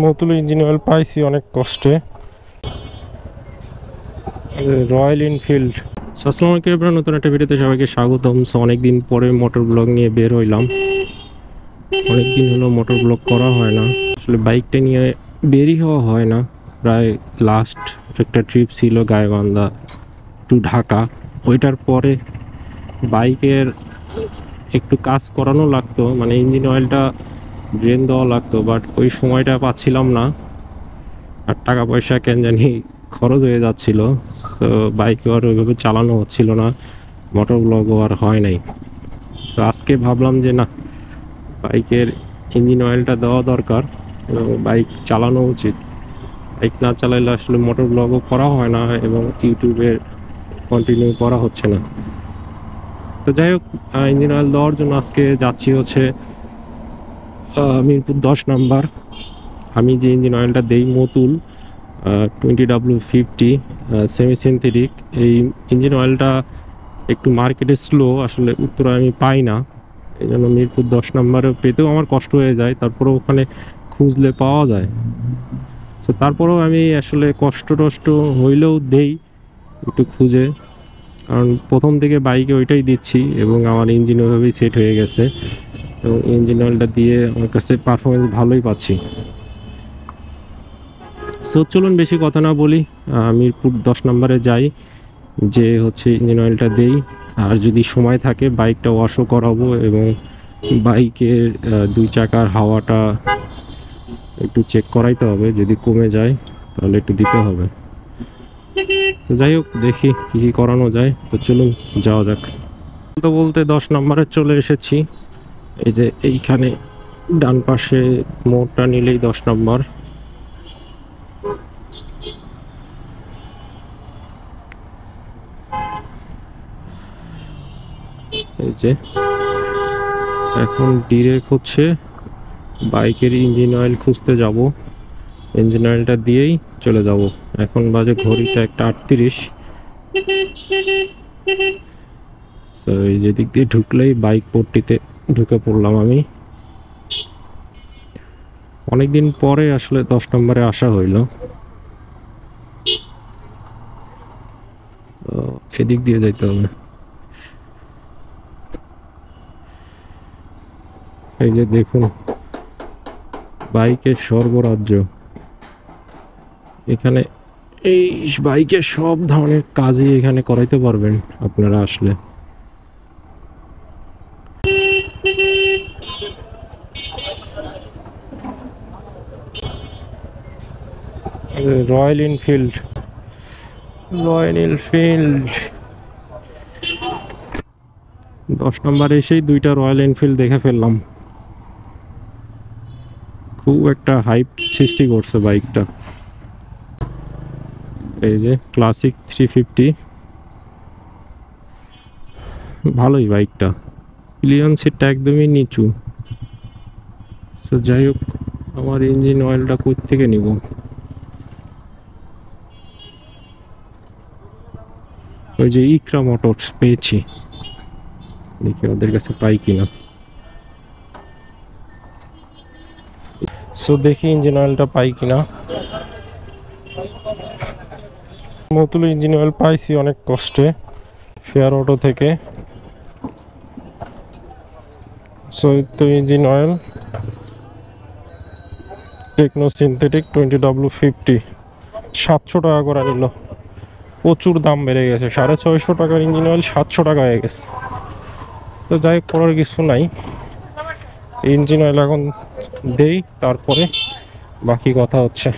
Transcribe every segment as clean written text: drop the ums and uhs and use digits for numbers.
নতুন engine oil পাইছি অনেক কষ্টে, রয়্যাল এনফিল্ড। আসসালামু আলাইকুম এবার নতুন একটা ভিডিওতে সবাইকে স্বাগতম। অনেকদিন পরে মোটর ব্লগ নিয়ে বের হইলাম। অনেকদিন হলো মোটর ব্লগ করা হয় না, আসলে বাইকটা নিয়ে বেরই হওয়া হয় না। প্রায় লাস্ট একটা ট্রিপ ছিল গাইবান্ধা টু ঢাকা, ওইটার পরে বাইকের একটু কাজ করানো লাগতো, মানে ইঞ্জিন অয়েলটা ড্রেন দেওয়া লাগতো, বাট ওই সময়টা পাচ্ছিলাম না, আর টাকা পয়সা কেন জানি খরচ হয়ে যাচ্ছিল। সো বাইকে আর ওইভাবে চালানো হচ্ছিল না, মোটর ব্লগও আর হয় নাই। সো আজকে ভাবলাম যে না, বাইকের ইঞ্জিন অয়েলটা দেওয়া দরকার এবং বাইক চালানো উচিত। বাইক না চালাইলে আসলে মোটর ব্লগও করা হয় না এবং ইউটিউবে কন্টিনিউ করা হচ্ছে না। তো যাই হোক, ইঞ্জিন অয়েল দেওয়ার জন্য আজকে যাচ্ছি হচ্ছে মিরপুর 10 নাম্বার। আমি যে ইঞ্জিন অয়েলটা দেই মতুল 20W50 সেমি সিনথেটিক, এই ইঞ্জিন অয়েলটা একটু মার্কেটে স্লো, আসলে উত্তরে আমি পাই না, এই জন্য মিরপুর 10 নাম্বারে পেতেও আমার কষ্ট হয়ে যায়, তারপরেও ওখানে খুঁজলে পাওয়া যায়। তো তারপরেও আমি আসলে কষ্ট হইলেও দেই একটু খুঁজে, কারণ প্রথম থেকে বাইকে ওইটাই দিচ্ছি এবং আমার ইঞ্জিন ওইভাবেই সেট হয়ে গেছে এবং ইঞ্জিন অয়েলটা দিয়ে আমার কাছে পারফরমেন্স ভালোই পাচ্ছি। সো চলুন বেশি কথা না বলি, মিরপুর 10 নম্বরে যাই, যে হচ্ছে ইঞ্জিন অয়েলটা দেই, আর যদি সময় থাকে বাইকটা ওয়াশও করাবো এবং বাইকের দুই চাকার হাওয়াটা একটু চেক করাইতে হবে, যদি কমে যায় তাহলে একটু দিতে হবে। তো যাই হোক, দেখি কী কী করানো যায়। তো চলুন যাওয়া যাক। বলতে বলতে 10 নম্বরে চলে এসেছি। এই যে এইখানে ডান পাশে মোড়টা নিলেই 10 নম্বর। এই যে এখন ডিরেক্ট হচ্ছে বাইকের ইঞ্জিন অয়েল খুঁজতে যাব, ইঞ্জিন অয়েলটা দিয়েই চলে যাব। এখন বাজে ঘড়িটা 1:38। তো এই যে দিক দিয়ে ঢুকলেই বাইক পট্টিতে ঢুকে পড়লাম আমি। অনেকদিন পরে আসলে 10 নম্বরে আসা হইল। তো এদিক দিয়ে যাইতে হবে। এই যে দেখুন, বাইকের স্বর্গরাজ্য। এখানে এই বাইকের সব ধরনের কাজই এখানে করাইতে পারবেন আপনারা আসলে। রয়্যাল এনফিল্ড, রয়্যাল এনফিল্ড 10 নম্বরে এসেই দুইটা রয়্যাল এনফিল্ড দেখে ফেললাম। খুব একটা হাইপ সৃষ্টি করছে বাইকটা। এই যে ক্লাসিক 350, ভালোই বাইকটা, ক্লিয়ারেন্স সিটটা একদমই নিচু। তো যাই হোক, আমার ইঞ্জিন অয়েলটা কই থেকে নিব? ওই যে ইকরা মোটরস পেয়েছি, দেখি ওদের কাছে পাই কিনা। সো দেখি ইঞ্জিন অয়েলটা পাই কিনা। নতুন ইঞ্জিন অয়েল পাইছি অনেক কষ্টে ফেয়ার অটো থেকে। সো তো engine oil techno synthetic 20W50 700 টাকা করে নিল। প্রচুর দাম বেড়ে গেছে, 650 টাকার ইঞ্জিন অয়েল 700 টাকা হয়ে গেছে। তো যাই হোক, করার কিছু নাই, ইঞ্জিন অয়েল এখন দেই, তারপরে বাকি কথা হচ্ছে।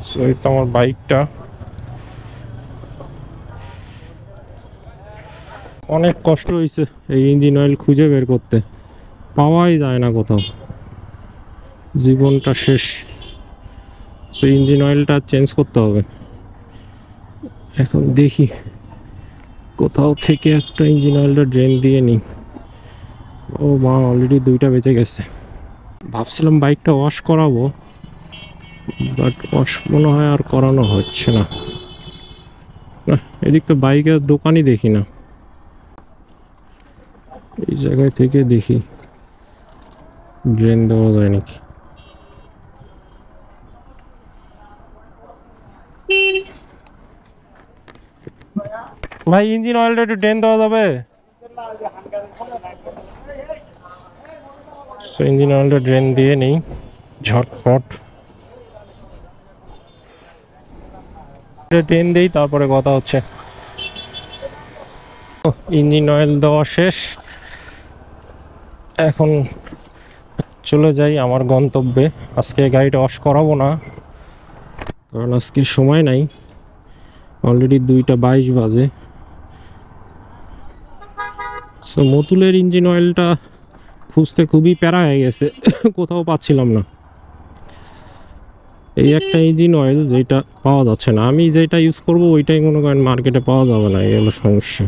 সো এই তো আমার বাইকটা। অনেক কষ্ট হয়েছে এই ইঞ্জিন অয়েল খুঁজে বের করতে, পাওয়াই যায় না কোথাও, জীবনটা শেষ। সো ইঞ্জিন অয়েলটা চেঞ্জ করতে হবে। এখন দেখি কোথাও থেকে একটা ইঞ্জিন অয়েলটা ড্রেন দিয়ে নিই। ও মা, অলরেডি 2টা বেজে গেছে। ভাবছিলাম বাইকটা ওয়াশ করাবো, বাট ওয়াশ মনে হয় আর করানো হচ্ছে না। এদিক তো বাইকের দোকানই দেখি না। এই জায়গায় থেকে দেখি ড্রেন দেওয়া যায় নাকি। ভাই ইঞ্জিন অয়েলটা একটু ড্রেন দেওয়া যাবে? ইঞ্জিন অয়েলটা ড্রেন দিয়ে নেই ঝটপট, ড্রেন দেই তারপরে কথা হচ্ছে। ইঞ্জিন অয়েল দেওয়া শেষ, এখন চলে যাই আমার গন্তব্যে। আজকে গাড়িটা ওয়াশ করাবো না, কারণ আজকে সময় নাই, অলরেডি 2:22 বাজে। সো মতুলের ইঞ্জিন অয়েলটা খুঁজতে খুবই প্যারা হয়ে গেছে, কোথাও পাচ্ছিলাম না। এই একটা ইঞ্জিন অয়েল যেটা পাওয়া যাচ্ছে না, আমি যেটা ইউজ করব ওইটাই মনে করেন মার্কেটে পাওয়া যাবে না, এই হলো সমস্যা।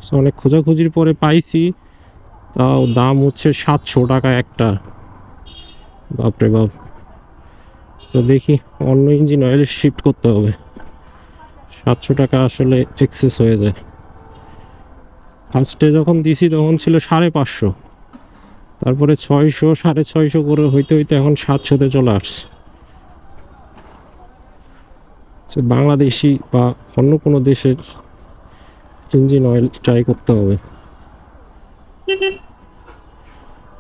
সো অনেক খোঁজাখুঁজির পরে পাইছি, তাও দাম হচ্ছে 700 টাকা একটা, বাপরে বাপ। তো দেখি অন্য ইঞ্জিন অয়েল শিফট করতে হবে, 700 টাকা আসলে এক্সেস হয়ে যায়। ফার্স্টে যখন দিছি তখন ছিল 550, তারপরে 600, 650 করে হইতে হইতে এখন 700-তে চলে আসছে। বাংলাদেশি বা অন্য কোনো দেশের ইঞ্জিন অয়েল ট্রাই করতে হবে।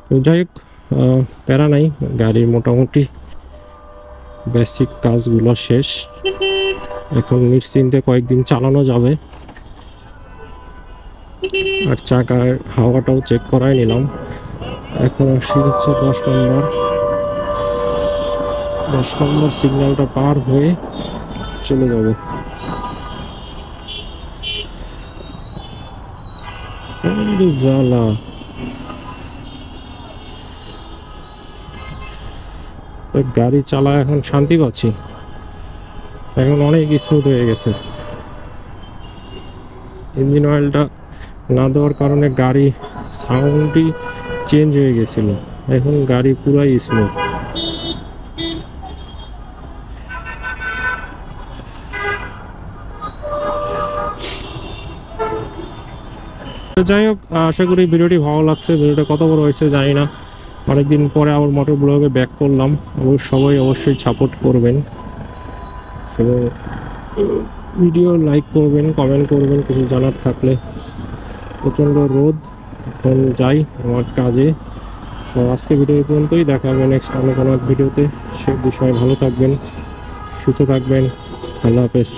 তো যাই হোক, প্যারা নাই, গাড়ির মোটামুটি বেসিক কাজগুলো শেষ, এখন নিশ্চিন্তে কয়েকদিন চালানো যাবে। আর চাকার হাওয়াটাও চেক করাই নিলাম। এখন আসি হচ্ছে 10 নম্বর সিগন্যালটা পার হয়ে চলে যাব। জ্বালা, গাড়ি চালা এখন শান্তি পাচ্ছি, এখন অনেক স্মুথ হয়ে গেছে। ইঞ্জিন অয়েলটা না দেওয়ার কারণে গাড়ি সাউন্ডই চেঞ্জ হয়ে গেছিল, এখন গাড়ি পুরাই স্মুথ। যাই হোক, আশা করি ভিডিওটি ভালো লাগছে। ভিডিওটা কত বড় হয়েছে জানি না, অনেকদিন পরে আবার মোটর ব্লগে ব্যাক করলাম। সবাই অবশ্যই সাপোর্ট করবেন এবং ভিডিও লাইক করবেন, কমেন্ট করবেন কিছু জানার থাকলে। প্রচণ্ড রোদ, এখন যাই আমার কাজে। সো আজকে ভিডিও পর্যন্তই, দেখা হবে নেক্সট অন্য কোনো ভিডিওতে। সে বিষয়ে ভালো থাকবেন, সুস্থ থাকবেন, আল্লাহ হাফেজ।